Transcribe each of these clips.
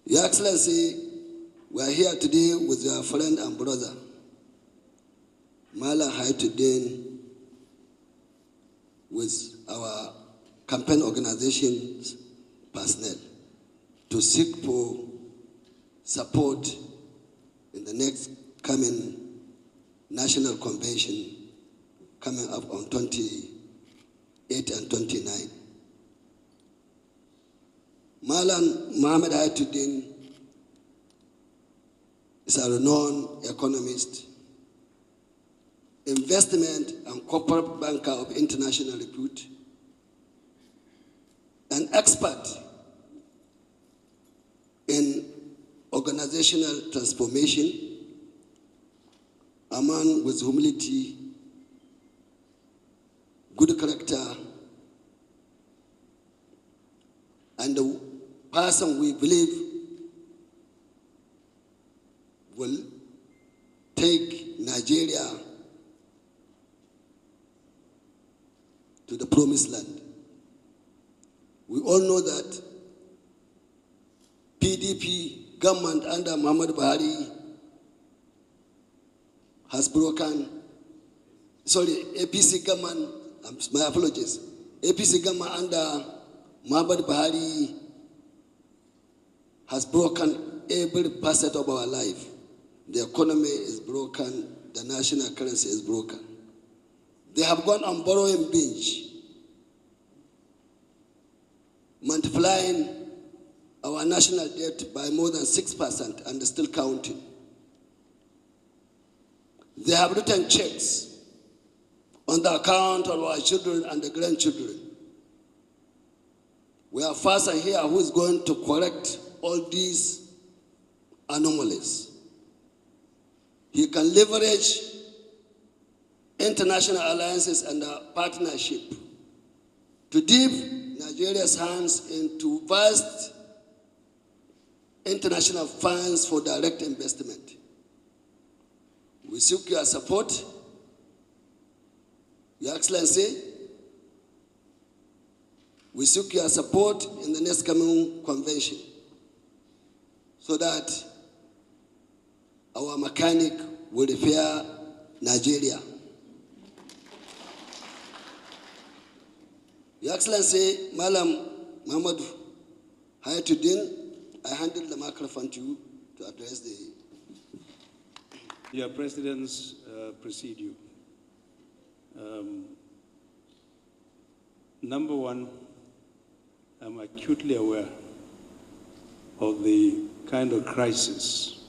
Your Excellency, we are here today with your friend and brother, Mallam Hayatudeen, with our campaign organization's personnel to seek for support in the next coming national convention coming up on 28 and 29. Mallam Mohammed Hayatudeen is a renowned economist, investment and corporate banker of international repute, an expert in organizational transformation, a man with humility, good character, and a person we believe will take Nigeria to the promised land. We all know that PDP government under Muhammad Buhari has broken, APC government, my apologies, APC government under Muhammad Buhari has broken every facet of our life. The economy is broken, the national currency is broken. They have gone on borrowing binge, multiplying our national debt by more than 6% and still counting. They have written checks on the account of our children and the grandchildren. We are fast and here who is going to correct all these anomalies. He can leverage international alliances and partnership to dip Nigeria's hands into vast international funds for direct investment. We seek your support, Your Excellency. We seek your support in the next coming convention so that our mechanic will repair Nigeria. Your Excellency, Mallam Mohammed Hayatudeen, I handle the microphone to you to address the... Your presidents precede you. Number one, I'm acutely aware of the kind of crisis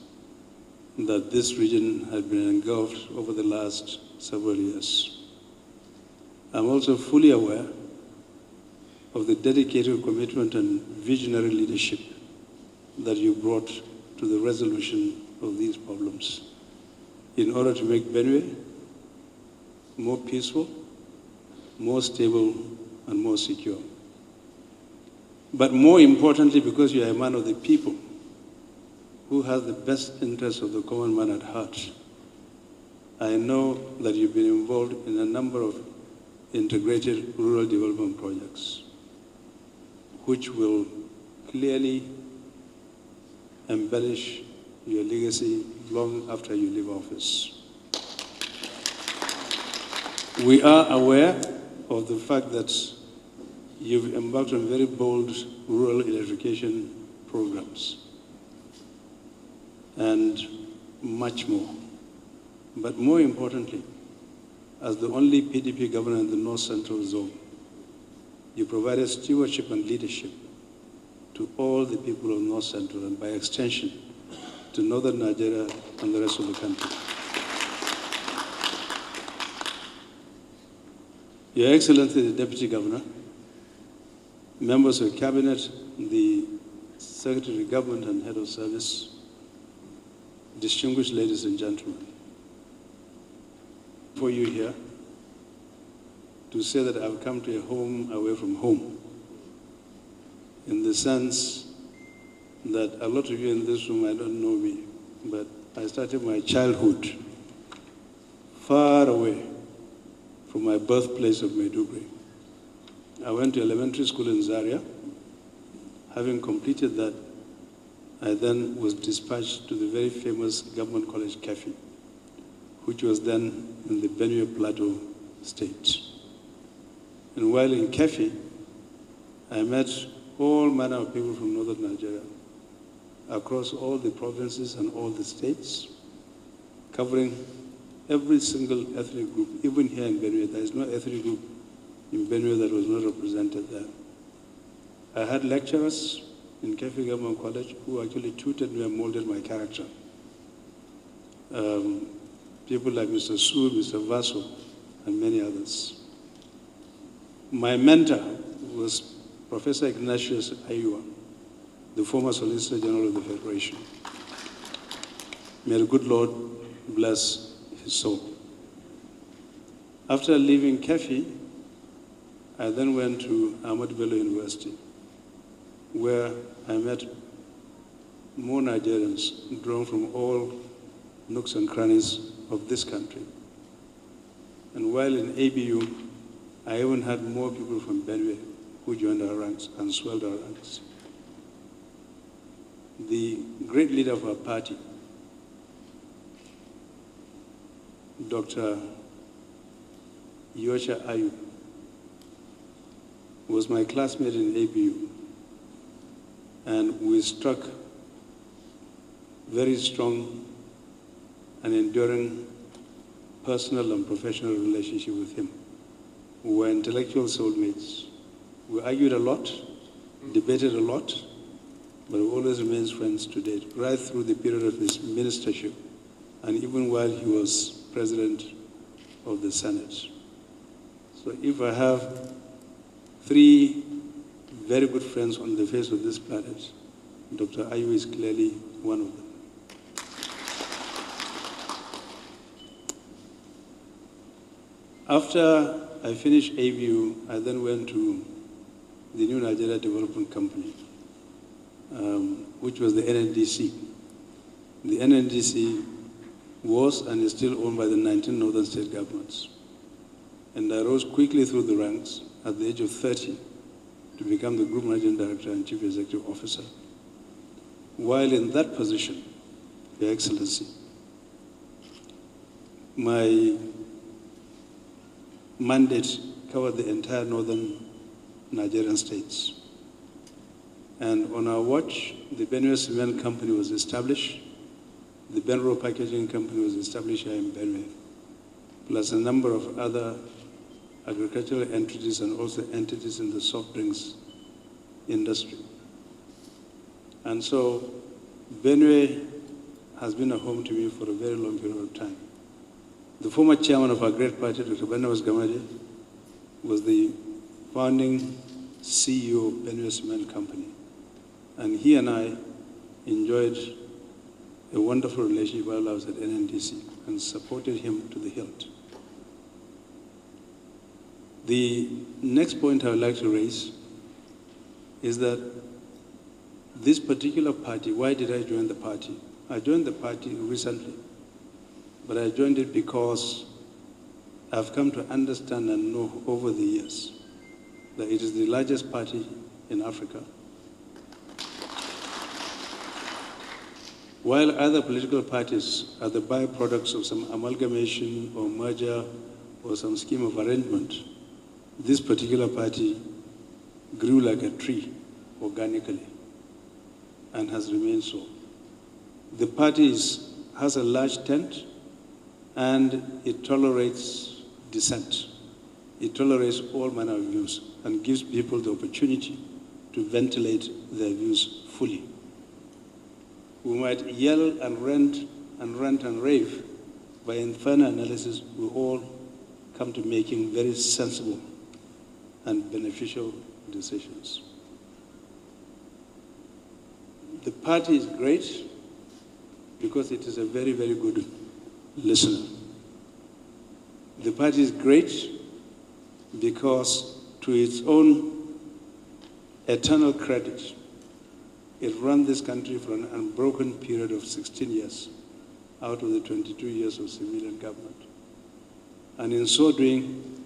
that this region has been engulfed over the last several years. I'm also fully aware of the dedicated commitment and visionary leadership that you brought to the resolution of these problems in order to make Benue more peaceful, more stable, and more secure. But more importantly, because you are a man of the people who has the best interests of the common man at heart, I know that you've been involved in a number of integrated rural development projects, which will clearly embellish your legacy long after you leave office. We are aware of the fact that you've embarked on very bold rural electrification programs and much more. But more importantly, as the only PDP governor in the North Central Zone, you provided stewardship and leadership to all the people of North Central and by extension to Northern Nigeria and the rest of the country. Your Excellency, the Deputy Governor, members of Cabinet, the Secretary of Government and Head of Service, distinguished ladies and gentlemen, for you here to say that I've come to a home away from home, in the sense that a lot of you in this room, I don't know me, but I started my childhood far away from my birthplace of Maiduguri. I went to elementary school in Zaria. Having completed that, I then was dispatched to the very famous Government College, Kefi, which was then in the Benue Plateau state. And while in Kefi, I met all manner of people from northern Nigeria, across all the provinces and all the states, covering every single ethnic group. Even here in Benue, there is no ethnic group in Benue that was not represented there. I had lecturers in Kefi Government College who actually tutored me and molded my character. People like Mr. Su, Mr. Vaso, and many others. My mentor was Professor Ignatius Ayua, the former Solicitor General of the Federation. May the good Lord bless his soul. After leaving Kefi, I then went to Ahmadu Bello University, where I met more Nigerians drawn from all nooks and crannies of this country. And while in ABU, I even had more people from Benue who joined our ranks and swelled our ranks. The great leader of our party, Dr. Yosha Ayu, was my classmate in ABU, and we struck very strong and enduring personal and professional relationship with him. We were intellectual soulmates. We argued a lot, debated a lot, but we always remained friends to date, right through the period of his ministership, and even while he was president of the Senate. So if I have three very good friends on the face of this planet, Dr. Ayu is clearly one of them. After I finished ABU, I then went to the New Nigeria Development Company, which was the NNDC. The NNDC was and is still owned by the 19 northern state governments. And I rose quickly through the ranks at the age of 30 to become the Group Managing Director and Chief Executive Officer. While in that position, Your Excellency, my mandate covered the entire northern Nigerian states. And on our watch, the Benue Cement Company was established, the Benro Packaging Company was established here in Benue, plus a number of other agricultural entities and also entities in the soft drinks industry. And so Benue has been a home to me for a very long period of time. The former chairman of our great party, Dr. Barnabas Gamade, was the founding CEO of Benue Cement Company. And he and I enjoyed a wonderful relationship while I was at NNDC and supported him to the hilt. The next point I would like to raise is that this particular party, why did I join the party? I joined the party recently, but I joined it because I've come to understand and know over the years that it is the largest party in Africa. While other political parties are the byproducts of some amalgamation or merger or some scheme of arrangement, this particular party grew like a tree organically and has remained so. The party has a large tent and it tolerates dissent. It tolerates all manner of views and gives people the opportunity to ventilate their views fully. We might yell and rant and rave, but in final analysis, we all come to making very sensible and beneficial decisions. The party is great because it is a very, very good listener. The party is great because, to its own eternal credit, it ran this country for an unbroken period of 16 years out of the 22 years of civilian government. And in so doing,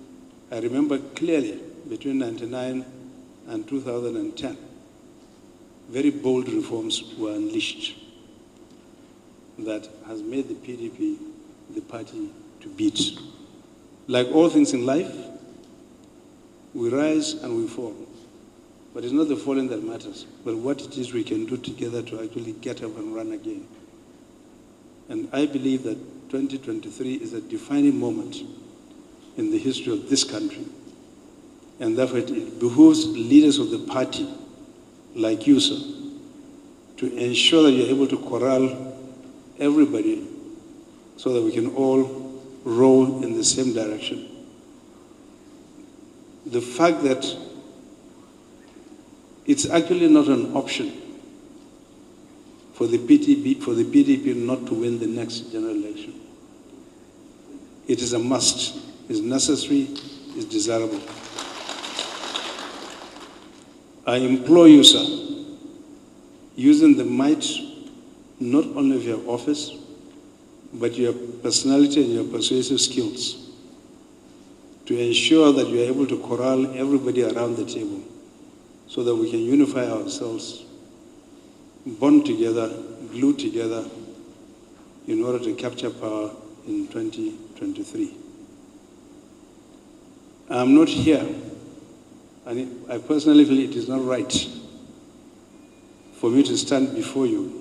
I remember clearly between 1999 and 2010, very bold reforms were unleashed that has made the PDP the party to beat. Like all things in life, we rise and we fall. But it's not the falling that matters, but what it is we can do together to actually get up and run again. And I believe that 2023 is a defining moment in the history of this country. And therefore it behooves leaders of the party, like you, sir, to ensure that you're able to corral everybody so that we can all row in the same direction. The fact that it's actually not an option for the PDP not to win the next general election. It is a must, it's necessary, it's desirable. I implore you, sir, using the might not only of your office, but your personality and your persuasive skills to ensure that you are able to corral everybody around the table so that we can unify ourselves, bond together, glue together in order to capture power in 2023. I'm not here, and I personally feel it is not right for me to stand before you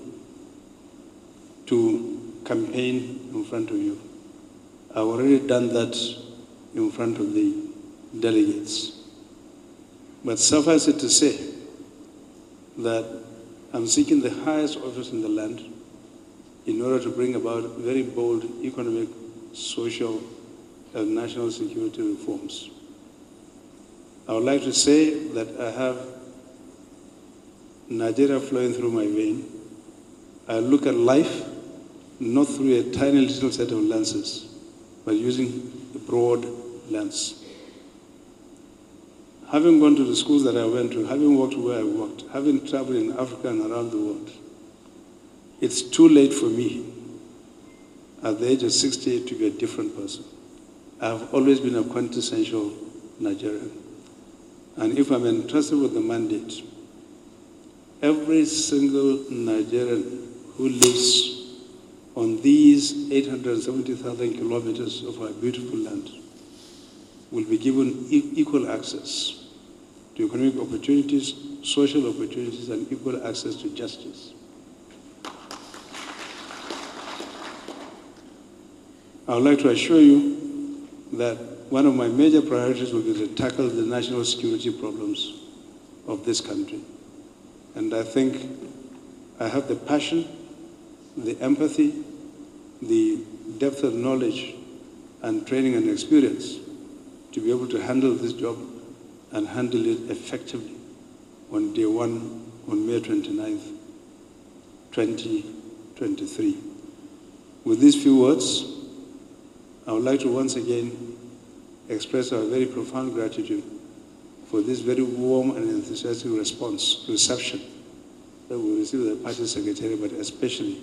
to campaign in front of you. I've already done that in front of the delegates. But suffice it to say that I'm seeking the highest office in the land in order to bring about very bold economic, social, and national security reforms. I would like to say that I have Nigeria flowing through my vein. I look at life not through a tiny little set of lenses, but using a broad lens. Having gone to the schools that I went to, having worked where I worked, having traveled in Africa and around the world, it's too late for me at the age of 68 to be a different person. I've always been a quintessential Nigerian. And if I'm entrusted with the mandate, every single Nigerian who lives on these 870,000 kilometers of our beautiful land will be given equal access to economic opportunities, social opportunities, and equal access to justice. I would like to assure you that one of my major priorities will be to tackle the national security problems of this country. And I think I have the passion, the empathy, the depth of knowledge and training and experience to be able to handle this job and handle it effectively on day one, on May 29th, 2023. With these few words, I would like to once again express our very profound gratitude for this very warm and enthusiastic reception that we received at the party secretary, but especially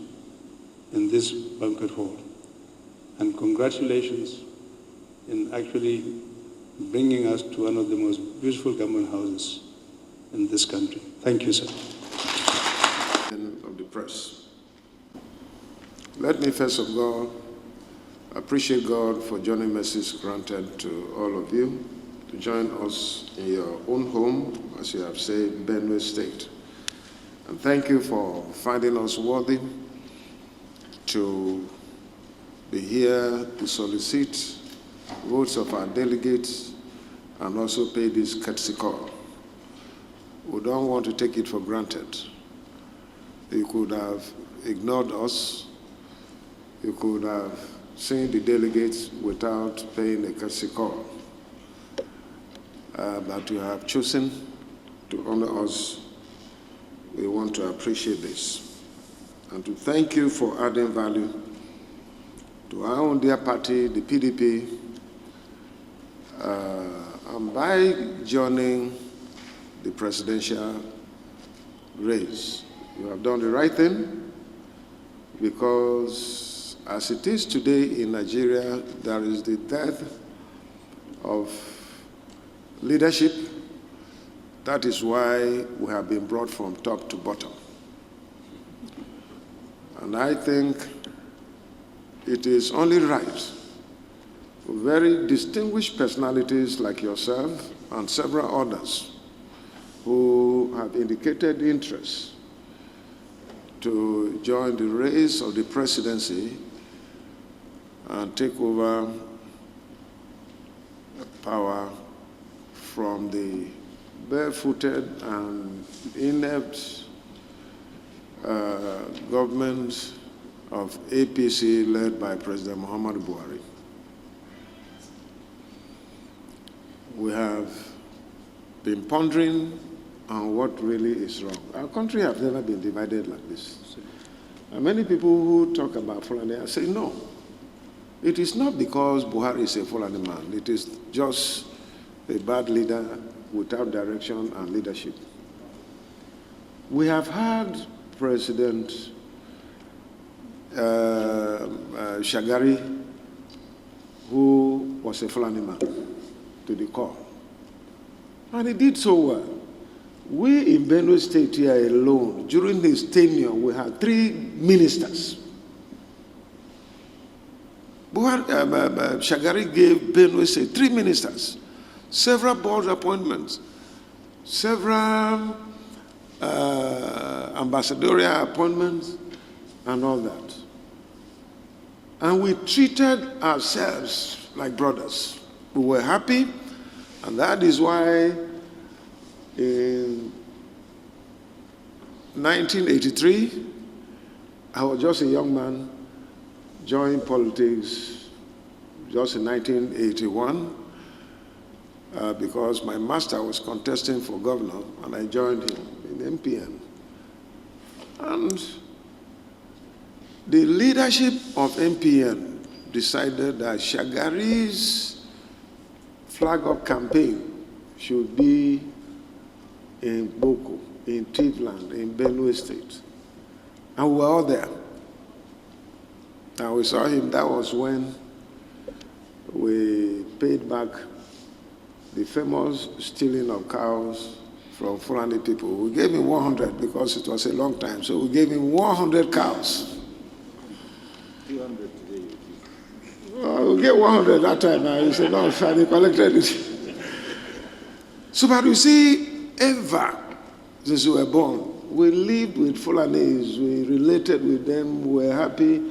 in this banquet hall. And congratulations in actually bringing us to one of the most beautiful government houses in this country. Thank you, sir. Of the press. Let me first of all appreciate God for joining mercies granted to all of you to join us in your own home, as you have said, Benue State. And thank you for finding us worthy to be here to solicit votes of our delegates and also pay this courtesy call. We don't want to take it for granted. You could have ignored us. You could have seen the delegates without paying a courtesy call. But you have chosen to honor us. We want to appreciate this and to thank you for adding value to our own dear party, the PDP, and by joining the presidential race. You have done the right thing, because as it is today in Nigeria, there is the death of leadership That is why we have been brought from top to bottom. And I think it is only right for very distinguished personalities like yourself and several others who have indicated interest to join the race of the presidency and take over power from the barefooted and inept government of APC led by President Muhammad Buhari. We have been pondering on what really is wrong. Our country has never been divided like this. And many people who talk about Fulani say, no, it is not because Buhari is a Fulani man. It is just a bad leader without direction and leadership. We have had President Shagari, who was a Fulani man to the core. And he did so well. We in Benue State here alone, during his tenure, we had 3 ministers. Shagari gave Benue State 3 ministers, several board appointments, several ambassadorial appointments, and all that. And we treated ourselves like brothers. We were happy, and that is why in 1983, I was just a young man, joined politics just in 1981, because my master was contesting for governor, and I joined him in MPN. And the leadership of MPN decided that Shagari's flag-up campaign should be in Boko, in Tivland, in Benue State. And we were all there. And we saw him. That was when we paid back the famous stealing of cows from Fulani people. We gave him 100 because it was a long time. So we gave him 100 cows. 200 today. Well, we gave 100 that time. He said, no, Fulani collected it. So, but you see, ever since we were born, we lived with Fulanis, we related with them, we were happy.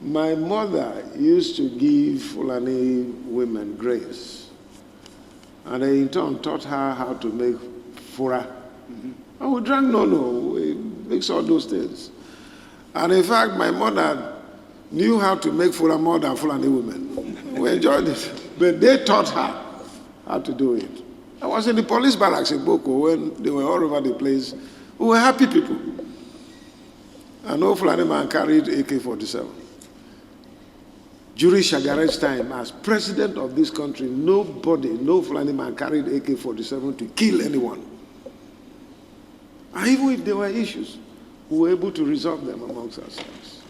My mother used to give Fulani women grace, and I in turn taught her how to make fura. And we drank nono, we mix all those things. And in fact, my mother knew how to make fura more than Fulani women. We enjoyed it, but they taught her how to do it. I was in the police barracks in Boko when they were all over the place. We were happy people. And no Fulani man carried AK-47. During Shagari's time, as president of this country, nobody, no Fulani man carried AK-47 to kill anyone. And even if there were issues, we were able to resolve them amongst ourselves.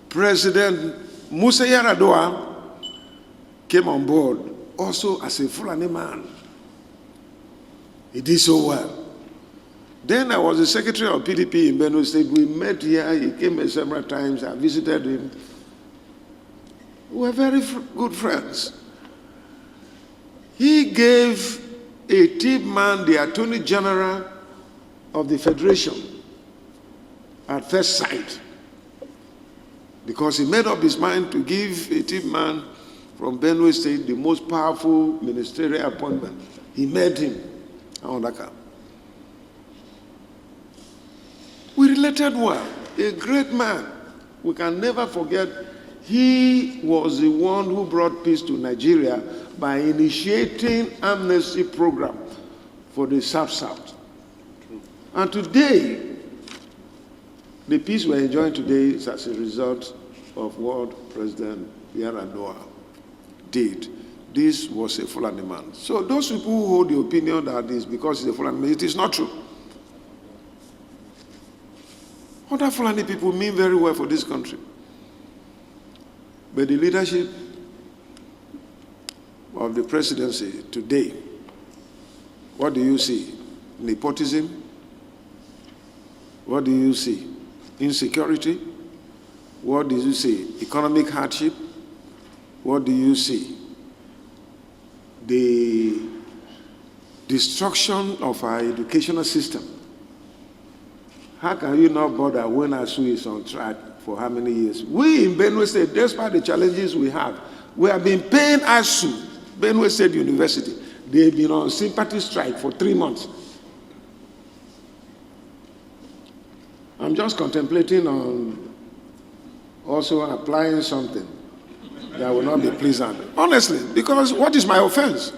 President Musa Yar'Adua came on board also as a Fulani man. He did so well. Then I was the secretary of PDP in Benue State. We met here. He came several times. I visited him. We were very good friends. He gave a team man the Attorney General of the Federation at first sight, because he made up his mind to give a team man from Benue State the most powerful ministerial appointment. He made him Aondaka. We related well. A great man. We can never forget, he was the one who brought peace to Nigeria by initiating amnesty program for the South-South. And today, the peace we're enjoying today is as a result of what President Yar'Adua did. This was a Fulani man. So those people who hold the opinion that it's because he's a Fulani man, it is not true. Other Fulani people mean very well for this country. But the leadership of the presidency today What do you see? Nepotism? What do you see? Insecurity? What do you see? Economic hardship? What do you see? The destruction of our educational system. How can you not bother when ASU is on track for how many years? We in Benue State, despite the challenges we have been paying ASU, Benue State University. They've been on sympathy strike for 3 months. I'm just contemplating on also applying something that will not be pleasant. Honestly, because what is my offense?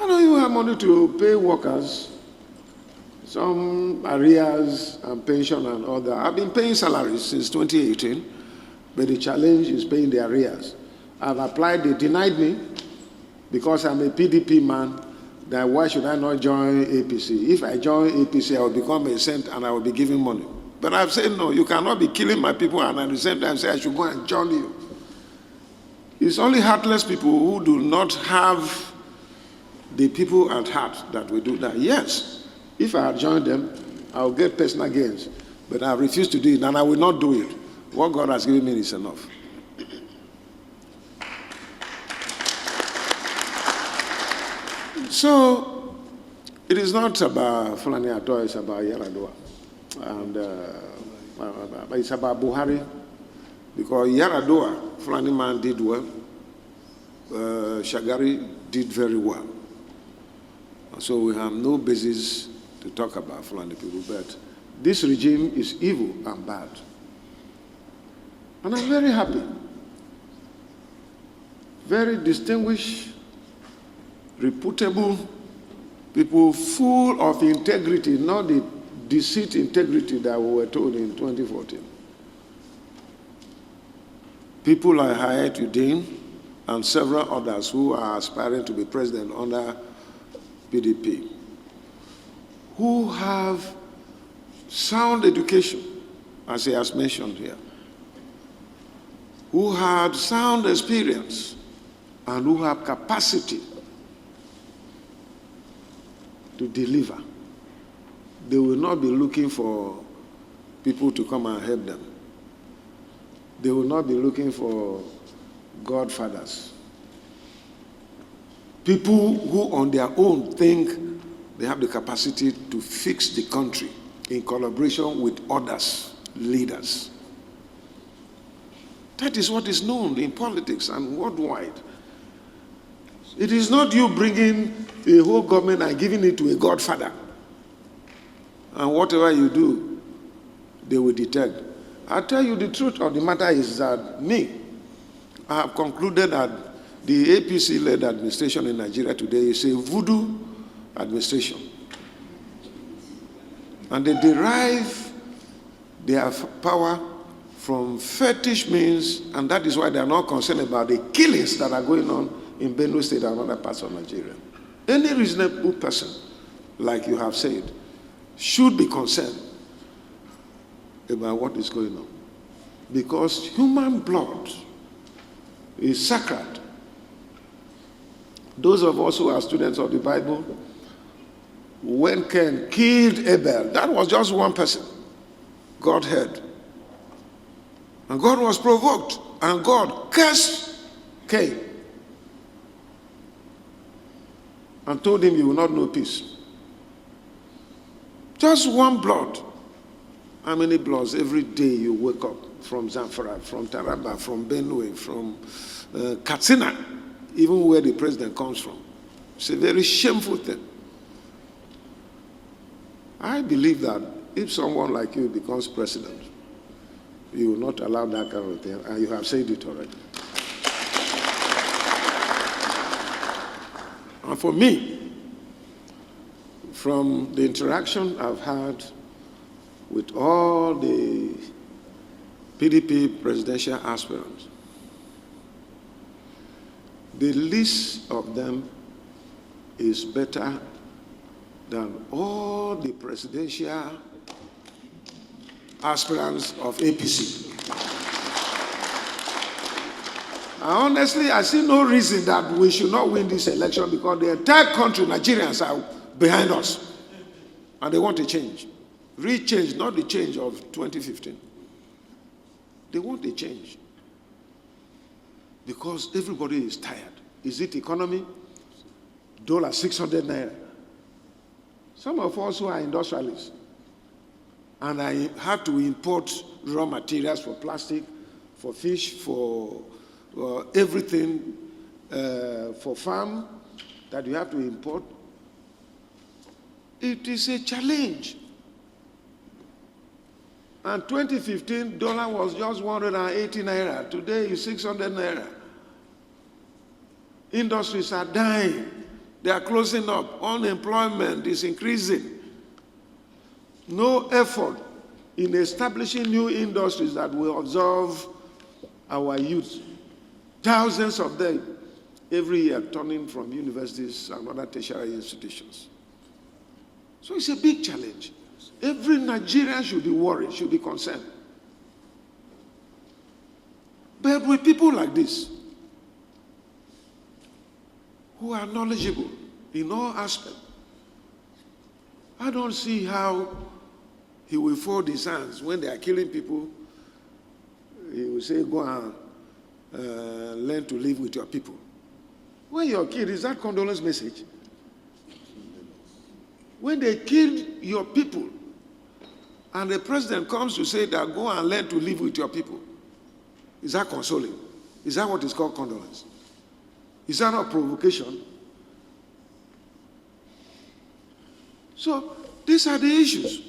I don't even have money to pay workers, some arrears and pension and all that. I've been paying salaries since 2018, but the challenge is paying the arrears. I've applied, they denied me because I'm a PDP man. That why should I not join APC? If I join APC, I will become a saint and I will be giving money. But I've said, no, you cannot be killing my people and at the same time say I should go and join you. It's only heartless people who do not have the people at heart that will do that. Yes, if I had joined them, I will get personal gains. But I refuse to do it and I will not do it. What God has given me is enough. So, it is not about Fulani at all, it's about Yaradua. And it's about Buhari. Because Yaradua, Fulani man did well. Shagari did very well. So we have no basis to talk about Fulani people. But this regime is evil and bad. And I'm very happy. Very distinguished, reputable people full of integrity, not the deceit integrity that we were told in 2014. People like Hayatudeen and several others who are aspiring to be president under PDP, who have sound education, as he has mentioned here, who had sound experience, and who have capacity to deliver. They will not be looking for people to come and help them. They will not be looking for godfathers. People who on their own think they have the capacity to fix the country in collaboration with others, leaders. That is what is known in politics and worldwide. It is not you bringing a whole government and giving it to a godfather. And whatever you do, they will detect. I tell you the truth of the matter is that I have concluded that the APC-led administration in Nigeria today is a voodoo administration. And they derive their power from fetish means, and that is why they are not concerned about the killings that are going on in Benue State and other parts of Nigeria. Any reasonable person, like you have said, should be concerned about what is going on. Because human blood is sacred. Those of us who are students of the Bible, when Cain killed Abel, that was just one person. God heard. And God was provoked. And God cursed Cain. And told him, you will not know peace. Just one blood. How many bloods every day you wake up from Zamfara, from Taraba, from Benue, from Katsina, even where the president comes from. It's a very shameful thing. I believe that if someone like you becomes president, you will not allow that kind of thing, and you have said it already. And for me, from the interaction I've had with all the PDP presidential aspirants, the least of them is better than all the presidential aspirants of APC. Honestly, I see no reason that we should not win this election because the entire country, Nigerians, are behind us. And they want a change. Real change, not the change of 2015. They want a change. Because everybody is tired. Is it economy? Dollar 600 naira. Some of us who are industrialists, and I have to import raw materials for plastic, for fish, for everything, for farm, that you have to import. It is a challenge. And 2015, dollar was just 180 naira. Today is 600 naira. Industries are dying. They are closing up. Unemployment is increasing. No effort in establishing new industries that will absorb our youth. Thousands of them every year turning from universities and other tertiary institutions. So it's a big challenge. Every Nigerian should be worried, should be concerned. But with people like this, who are knowledgeable in all aspects, I don't see how he will fold his hands when they are killing people. He will say, go and learn to live with your people. When you're killed, is that condolence message? When they killed your people, and the president comes to say that go and learn to live with your people, is that consoling? Is that what is called condolence? Is that not provocation? So these are the issues.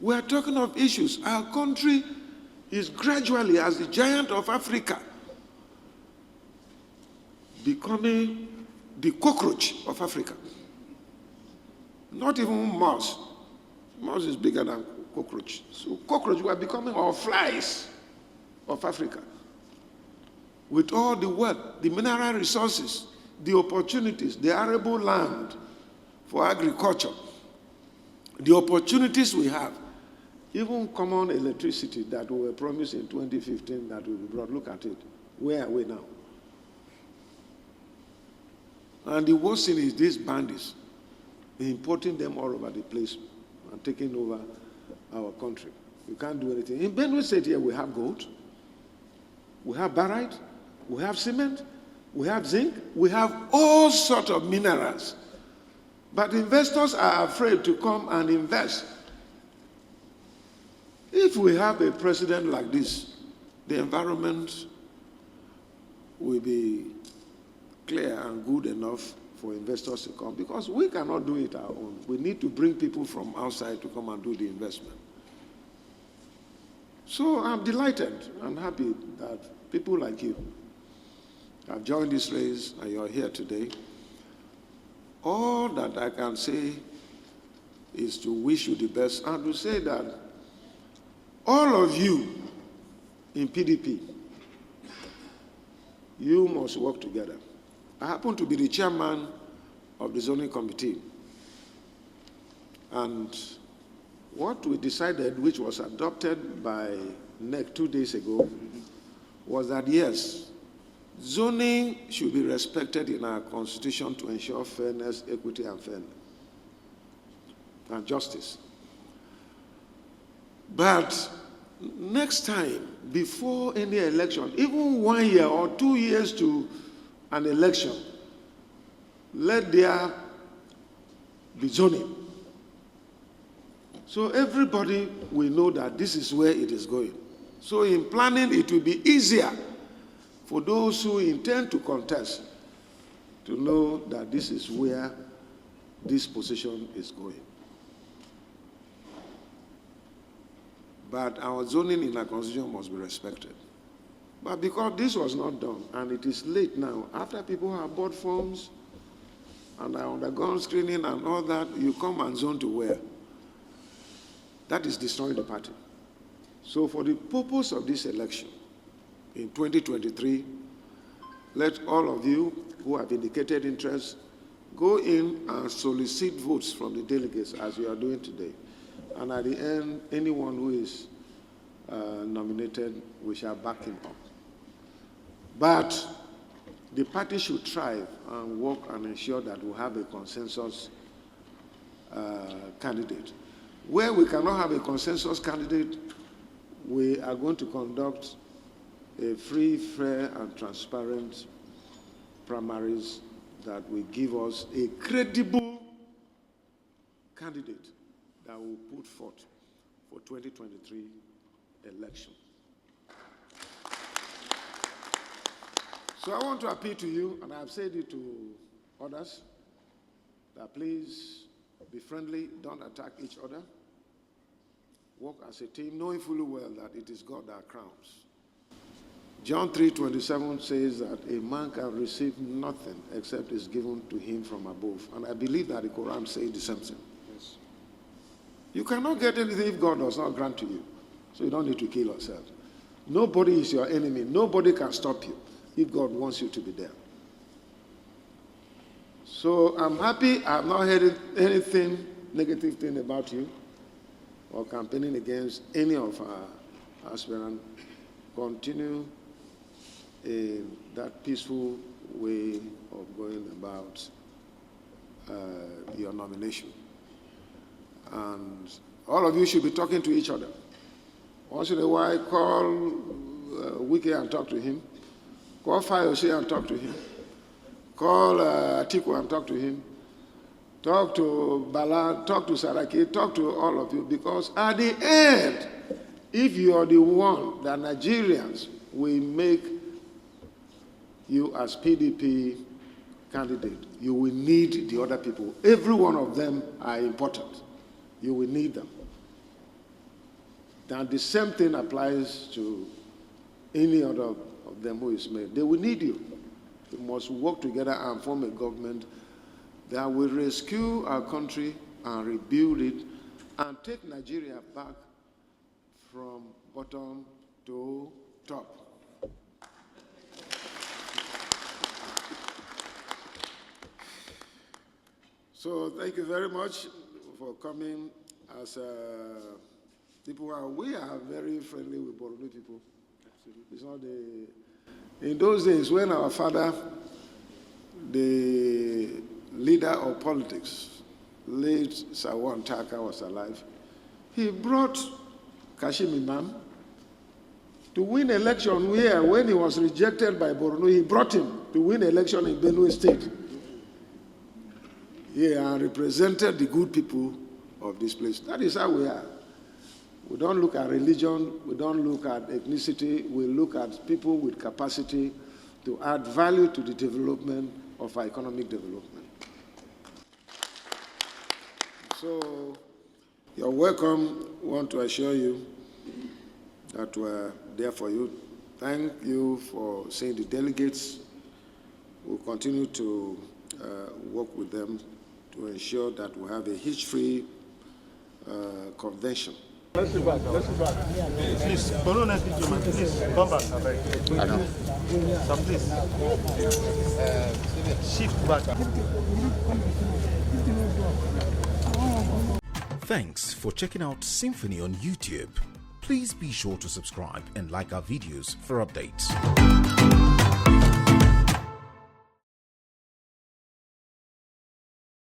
We are talking of issues. Our country is gradually, as the giant of Africa, becoming the cockroach of Africa. Not even mouse. Mouse is bigger than cockroach. So cockroach, we are becoming our flies of Africa. With all the wealth, the mineral resources, the opportunities, the arable land for agriculture, the opportunities we have, even common electricity that we were promised in 2015 that will be brought, look at it. Where are we now? And the worst thing is these bandits, importing them all over the place and taking over our country. You can't do anything. In Benue State here, we have gold, we have barite, we have cement, we have zinc, we have all sorts of minerals. But investors are afraid to come and invest. If we have a president like this, the environment will be clear and good enough for investors to come, because we cannot do it our own. We need to bring people from outside to come and do the investment. So I'm delighted and happy that people like you have joined this race and you're here today. All that I can say is to wish you the best and to say that all of you in PDP, you must work together. I happen to be the chairman of the zoning committee. And what we decided, which was adopted by NEC 2 days ago, was that yes, zoning should be respected in our constitution to ensure fairness, equity, and fairness, and justice. But next time, before any election, even 1 year or 2 years to an election, let there be zoning. So everybody will know that this is where it is going. So in planning, it will be easier for those who intend to contest to know that this is where this position is going. But our zoning in our constitution must be respected. But because this was not done, and it is late now, after people have bought forms and are undergone screening and all that, you come and zone to where? That is destroying the party. So for the purpose of this election, in 2023, let all of you who have indicated interest go in and solicit votes from the delegates as you are doing today. And at the end, anyone who is nominated, we shall back him up. But the party should thrive and work and ensure that we have a consensus candidate. Where we cannot have a consensus candidate, we are going to conduct a free, fair, and transparent primaries that will give us a credible candidate that will put forth for 2023 election. So I want to appeal to you, and I've said it to others, that please be friendly, don't attack each other. Work as a team, knowing fully well that it is God that crowns. John 3:27 says that a man can receive nothing except is given to him from above. And I believe that the Quran says the same thing. Yes. You cannot get anything if God does not grant to you. So you don't need to kill yourself. Nobody is your enemy. Nobody can stop you if God wants you to be there. So I'm happy I've not heard anything negative thing about you or campaigning against any of our aspirants. Continue in that peaceful way of going about your nomination. And all of you should be talking to each other. Once in a while, call Wike and talk to him. Call Fayose and talk to him. Call Atiku and talk to him. Talk to Bala, talk to Saraki, talk to all of you, because at the end, if you are the one that Nigerians will make you as PDP candidate, you will need the other people. Every one of them are important. You will need them. Now the same thing applies to any other of them who is made. They will need you. We must work together and form a government that will rescue our country and rebuild it and take Nigeria back from bottom to top. So thank you very much for coming. As people we are very friendly with Borno people. It's not in those days when our father, the leader of politics, late Sawan Taka, was alive, he brought Kashim Imam to win election where, when he was rejected by Borno, he brought him to win election in Benue State. He represented the good people of this place. That is how we are. We don't look at religion, we don't look at ethnicity, we look at people with capacity to add value to the development of our economic development. So, you're welcome. I want to assure you that we're there for you. Thank you for seeing the delegates. We'll continue to work with them to ensure that we have a hitch-free convention. Let's go back. Please, Corona, please, come back. So please, shift back. Thanks for checking out SYMFONI on YouTube. Please be sure to subscribe and like our videos for updates.